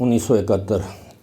1971।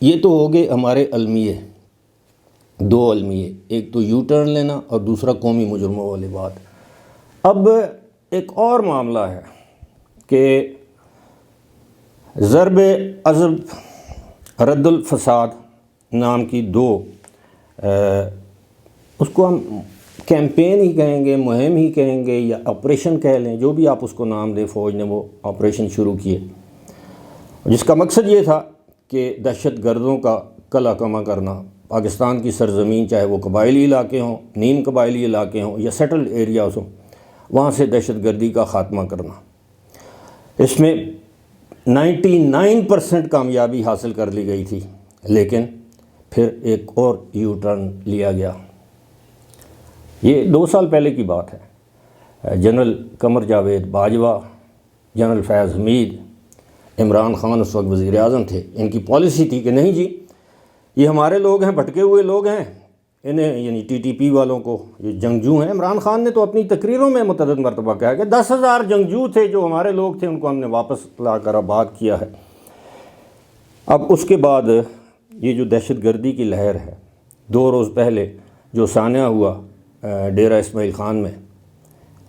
یہ تو ہو گئے ہمارے المیے، دو المیے، ایک تو یو ٹرن لینا اور دوسرا قومی مجرموں والی بات۔ اب ایک اور معاملہ ہے کہ ضرب عضب رد الفساد نام کی دو، اس کو ہم کیمپین ہی کہیں گے، مہم ہی کہیں گے، یا آپریشن کہہ لیں، جو بھی آپ اس کو نام دیں، فوج نے وہ آپریشن شروع کیے، جس کا مقصد یہ تھا کہ دہشت گردوں کا کلا کما کرنا، پاکستان کی سرزمین چاہے وہ قبائلی علاقے ہوں، نیم قبائلی علاقے ہوں یا سیٹلڈ ایریاز ہوں، وہاں سے دہشت گردی کا خاتمہ کرنا۔ اس میں 99% کامیابی حاصل کر لی گئی تھی، لیکن پھر ایک اور یو ٹرن لیا گیا۔ یہ 2 سال پہلے کی بات ہے۔ جنرل قمر جاوید باجوہ، جنرل فیاض حمید، عمران خان اس وقت وزیر اعظم تھے، ان کی پالیسی تھی کہ نہیں جی، یہ ہمارے لوگ ہیں، بھٹکے ہوئے لوگ ہیں، انہیں یعنی ٹی ٹی پی والوں کو، یہ جنگجو ہیں۔ عمران خان نے تو اپنی تقریروں میں متعدد مرتبہ کہا کہ 10,000 جنگجو تھے جو ہمارے لوگ تھے، ان کو ہم نے واپس لا کر آباد کیا ہے۔ اب اس کے بعد یہ جو دہشت گردی کی لہر ہے، 2 روز پہلے جو سانحہ ہوا ڈیرہ اسماعیل خان میں،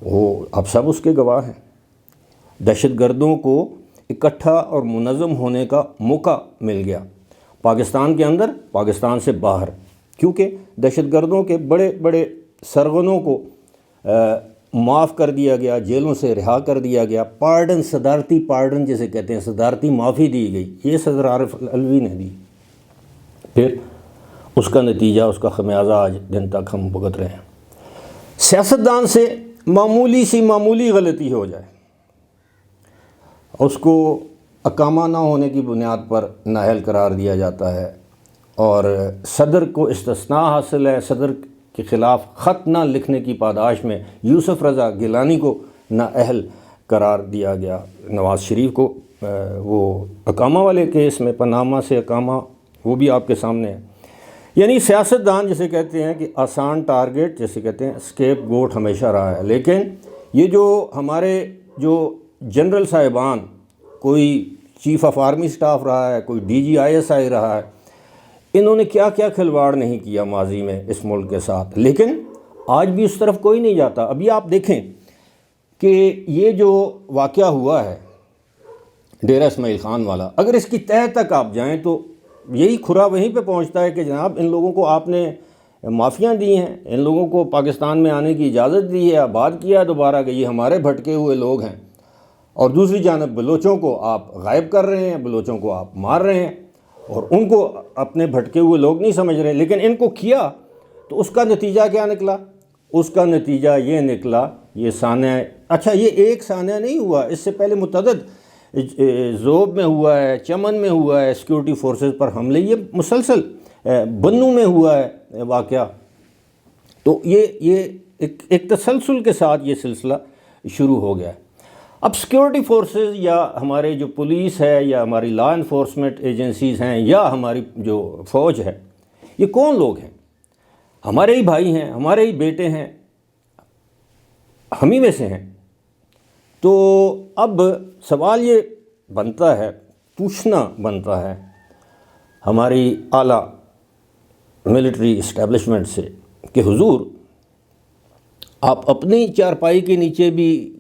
وہ اب سب اس کے گواہ ہیں۔ دہشت گردوں کو اکٹھا اور منظم ہونے کا موقع مل گیا، پاکستان کے اندر، پاکستان سے باہر، کیونکہ دہشت گردوں کے بڑے بڑے سرغنوں کو معاف کر دیا گیا، جیلوں سے رہا کر دیا گیا، پارڈن، صدارتی پارڈن جسے کہتے ہیں، صدارتی معافی دی گئی، یہ صدر عارف العلوی نے دی۔ پھر اس کا نتیجہ، اس کا خمیازہ آج دن تک ہم بھگت رہے ہیں۔ سیاستدان سے معمولی غلطی ہو جائے، اس کو اقامہ نہ ہونے کی بنیاد پر نااہل قرار دیا جاتا ہے، اور صدر کو استثناء حاصل ہے، صدر کے خلاف خط نہ لکھنے کی پاداش میں یوسف رضا گیلانی کو نااہل قرار دیا گیا، نواز شریف کو وہ اقامہ والے کیس میں، پاناما سے اقامہ، وہ بھی آپ کے سامنے ہے۔ یعنی سیاستدان جسے کہتے ہیں کہ آسان ٹارگٹ، جسے کہتے ہیں اسکیپ گوٹ ہمیشہ رہا ہے، لیکن یہ جو ہمارے جو جنرل صاحبان، کوئی چیف آف آرمی سٹاف رہا ہے، کوئی D G I S I رہا ہے، انہوں نے کیا کیا کھلواڑ نہیں کیا ماضی میں اس ملک کے ساتھ، لیکن آج بھی اس طرف کوئی نہیں جاتا۔ ابھی آپ دیکھیں کہ یہ جو واقعہ ہوا ہے ڈیرہ اسماعیل خان والا، اگر اس کی تہہ تک آپ جائیں تو یہی کھرا وہیں پہ پہنچتا ہے کہ جناب ان لوگوں کو آپ نے معافیاں دی ہیں، ان لوگوں کو پاکستان میں آنے کی اجازت دی ہے، آباد کیا ہے دوبارہ کہ یہ ہمارے بھٹکے ہوئے لوگ ہیں، اور دوسری جانب بلوچوں کو آپ غائب کر رہے ہیں، بلوچوں کو آپ مار رہے ہیں، اور ان کو اپنے بھٹکے ہوئے لوگ نہیں سمجھ رہے، لیکن ان کو کیا تو اس کا نتیجہ کیا نکلا؟ اس کا نتیجہ یہ نکلا، یہ سانحہ، اچھا یہ ایک سانحہ نہیں ہوا، اس سے پہلے متعدد ذوب میں ہوا ہے، چمن میں ہوا ہے، سیکورٹی فورسز پر حملے، یہ مسلسل بنوں میں ہوا ہے واقعہ۔ تو یہ ایک تسلسل کے ساتھ یہ سلسلہ شروع ہو گیا ہے۔ اب سیکورٹی فورسز یا ہمارے جو پولیس ہے یا ہماری لا انفورسمنٹ ایجنسیز ہیں یا ہماری جو فوج ہے، یہ کون لوگ ہیں؟ ہمارے ہی بھائی ہیں، ہمارے ہی بیٹے ہیں، ہم ہی میں سے ہیں۔ تو اب سوال یہ بنتا ہے، پوچھنا بنتا ہے ہماری اعلیٰ ملٹری اسٹیبلشمنٹ سے کہ حضور آپ اپنی چارپائی کے نیچے بھی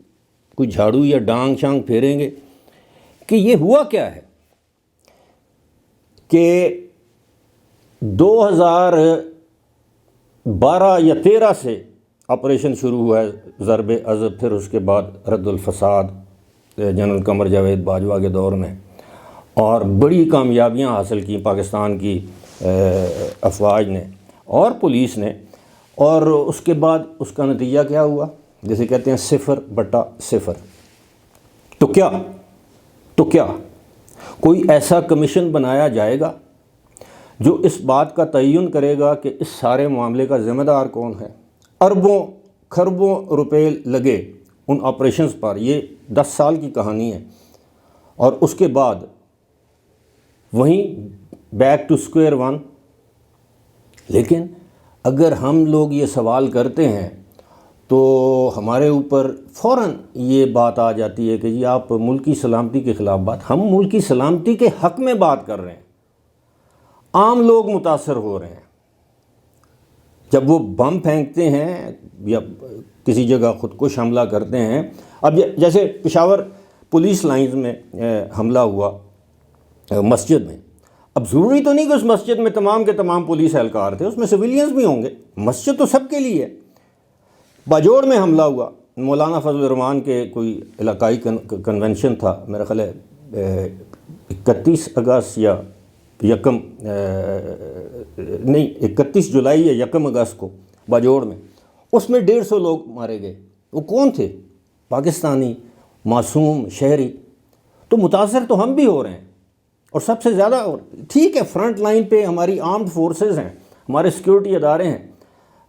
کوئی جھاڑو یا ڈانگ شانگ پھیریں گے کہ یہ ہوا کیا ہے کہ 2012 یا 13 سے آپریشن شروع ہوا ہے ضرب عضب، پھر اس کے بعد رد الفساد جنرل قمر جاوید باجوہ کے دور میں، اور بڑی کامیابیاں حاصل کی پاکستان کی افواج نے اور پولیس نے، اور اس کے بعد اس کا نتیجہ کیا ہوا؟ جسے کہتے ہیں 0/0۔ تو کیا کوئی ایسا کمیشن بنایا جائے گا جو اس بات کا تعین کرے گا کہ اس سارے معاملے کا ذمہ دار کون ہے؟ اربوں کھربوں روپے لگے ان آپریشنز پر، یہ 10 سال کی کہانی ہے، اور اس کے بعد وہیں بیک ٹو سکوئر ون۔ لیکن اگر ہم لوگ یہ سوال کرتے ہیں تو ہمارے اوپر فوراً یہ بات آ جاتی ہے کہ جی آپ ملکی سلامتی کے خلاف بات، ہم ملکی سلامتی کے حق میں بات کر رہے ہیں، عام لوگ متاثر ہو رہے ہیں. جب وہ بم پھینکتے ہیں یا کسی جگہ خودکش حملہ کرتے ہیں، اب جیسے پشاور پولیس لائنز میں حملہ ہوا مسجد میں، اب ضروری تو نہیں کہ اس مسجد میں تمام کے تمام پولیس اہلکار تھے، اس میں سویلینز بھی ہوں گے. مسجد تو سب کے لیے ہے. باجوڑ میں حملہ ہوا، مولانا فضل الرحمان کے کوئی علاقائی کنونشن تھا، میرا خیال ہے 31 اگست یا 31 جولائی یا 1 اگست کو باجوڑ میں، اس میں 150 لوگ مارے گئے. وہ کون تھے؟ پاکستانی معصوم شہری. تو متاثر تو ہم بھی ہو رہے ہیں، اور سب سے زیادہ. ٹھیک ہے، فرنٹ لائن پہ ہماری آرمڈ فورسز ہیں، ہمارے سیکیورٹی ادارے ہیں،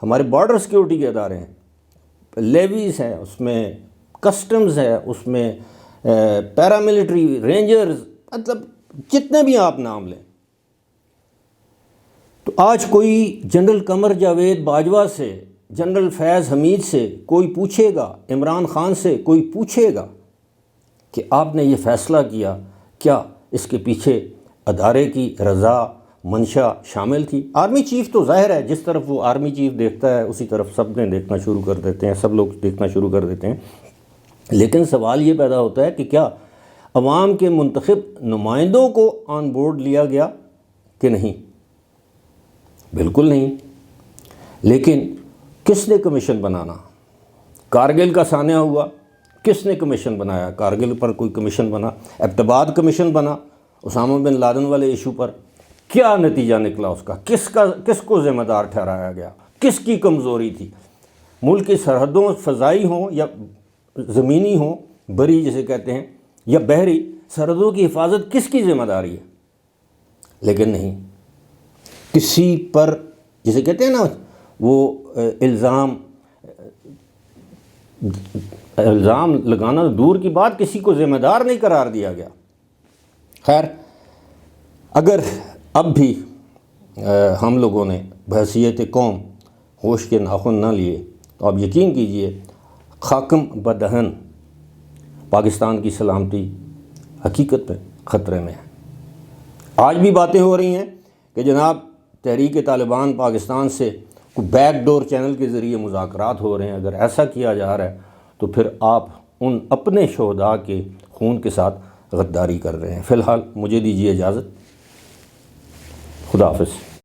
ہمارے بارڈر سیکیورٹی کے ادارے ہیں، لیویز ہیں، اس میں کسٹمز ہے، اس میں پیراملٹری رینجرز، مطلب جتنے بھی آپ نام لیں. تو آج کوئی جنرل قمر جاوید باجوہ سے، جنرل فیض حمید سے کوئی پوچھے گا، عمران خان سے کوئی پوچھے گا کہ آپ نے یہ فیصلہ کیا، کیا اس کے پیچھے ادارے کی رضا منشا شامل تھی؟ آرمی چیف تو ظاہر ہے، جس طرف وہ آرمی چیف دیکھتا ہے اسی طرف سب نے دیکھنا شروع کر دیتے ہیں، سب لوگ دیکھنا شروع کر دیتے ہیں. لیکن سوال یہ پیدا ہوتا ہے کہ کیا عوام کے منتخب نمائندوں کو آن بورڈ لیا گیا کہ نہیں؟ بالکل نہیں. لیکن کس نے کمیشن بنانا؟ کارگل کا سانحہ ہوا، کس نے کمیشن بنایا؟ کارگل پر کوئی کمیشن بنا، ایبٹباد کمیشن بنا اسامہ بن لادن والے ایشو پر. کیا نتیجہ نکلا اس کا؟ کس کو ذمہ دار ٹھہرایا گیا؟ کس کی کمزوری تھی؟ ملک کی سرحدوں فضائی ہوں یا زمینی ہوں، بری جسے کہتے ہیں، یا بحری، سرحدوں کی حفاظت کس کی ذمہ داری ہے؟ لیکن نہیں، کسی پر جسے کہتے ہیں نا وہ الزام لگانا دور کی بات، کسی کو ذمہ دار نہیں قرار دیا گیا. خیر، اگر اب بھی ہم لوگوں نے بحیثیت قوم ہوش کے ناخن نہ لیے تو آپ یقین کیجئے خاکم بدہن پاکستان کی سلامتی حقیقت میں خطرے میں ہے. آج بھی باتیں ہو رہی ہیں کہ جناب تحریک طالبان پاکستان سے کوئی بیک ڈور چینل کے ذریعے مذاکرات ہو رہے ہیں. اگر ایسا کیا جا رہا ہے تو پھر آپ ان اپنے شہداء کے خون کے ساتھ غداری کر رہے ہیں. فی الحال مجھے دیجیے اجازت. خدا حافظ.